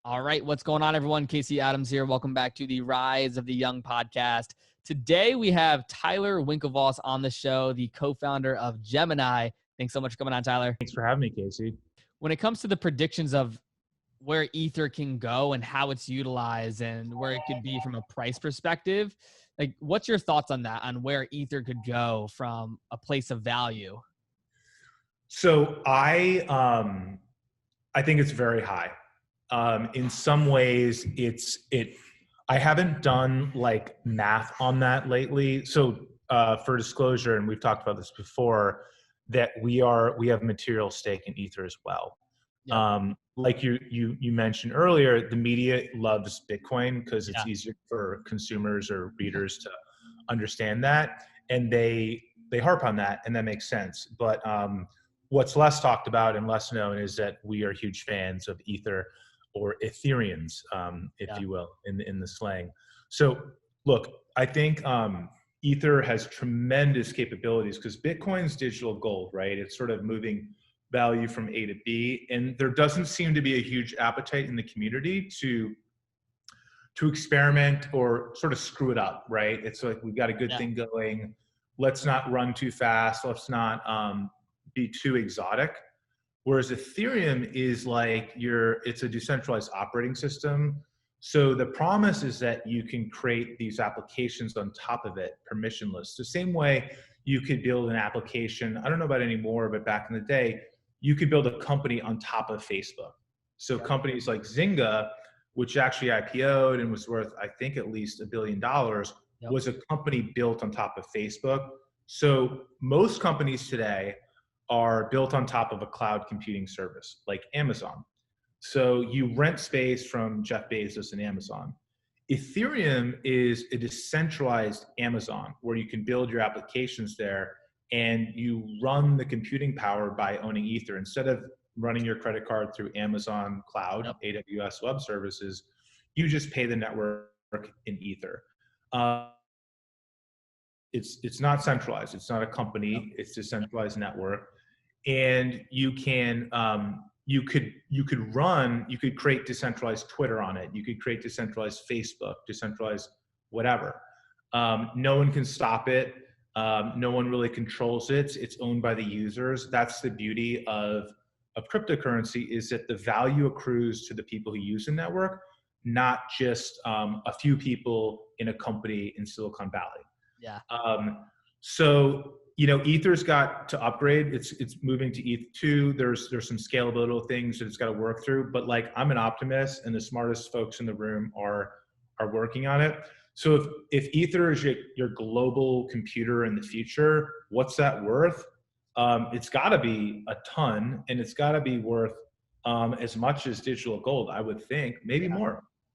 All right, what's going on, everyone? Casey Adams here. Welcome back to the Rise of the Young podcast. Today, we have Tyler Winklevoss on the show, the co-founder of Gemini. Thanks so much for coming on, Tyler. Thanks for having me, Casey. When it comes to the predictions of where Ether can go and how it's utilized and where it could be from a price perspective, like, what's your thoughts on that, on where Ether could go from a place of value? So I think it's very high. In some ways, I haven't done like math on that lately. So for disclosure, and we've talked about this before, that we have material stake in Ether as well. Yeah. Like you mentioned earlier, the media loves Bitcoin because it's Yeah. easier for consumers or readers to understand that, and they harp on that, and that makes sense. But what's less talked about and less known is that we are huge fans of Ether, or Ethereans, if you will, in the slang. So look, I think Ether has tremendous capabilities because Bitcoin's digital gold, right? It's sort of moving value from A to B, and there doesn't seem to be a huge appetite in the community to experiment or sort of screw it up, right? It's like, we've got a good thing going. Let's not run too fast. Let's not be too exotic. Whereas Ethereum is like it's a decentralized operating system. So the promise is that you can create these applications on top of it, permissionless. The same way you could build an application, I don't know about anymore, but back in the day, you could build a company on top of Facebook. So companies like Zynga, which actually IPO'd and was worth, I think, at least $1 billion, was a company built on top of Facebook. So most companies today are built on top of a cloud computing service like Amazon. So you rent space from Jeff Bezos and Amazon. Ethereum is a decentralized Amazon where you can build your applications there and you run the computing power by owning Ether. Instead of running your credit card through Amazon Cloud, AWS Web Services, you just pay the network in Ether. It's not centralized. It's not a company. It's a decentralized network. And you can you could create decentralized Twitter on it. You could create decentralized Facebook, decentralized whatever. No one can stop it. No one really controls it. It's owned by the users. That's the beauty of cryptocurrency, is that the value accrues to the people who use the network, not just a few people in a company in Silicon Valley. Yeah. So, Ether's got to upgrade. It's moving to ETH2. There's some scalable things that it's got to work through. But like, I'm an optimist, and the smartest folks in the room are working on it. So if Ether is your global computer in the future, what's that worth? It's got to be a ton, and it's got to be worth as much as digital gold, I would think, maybe more.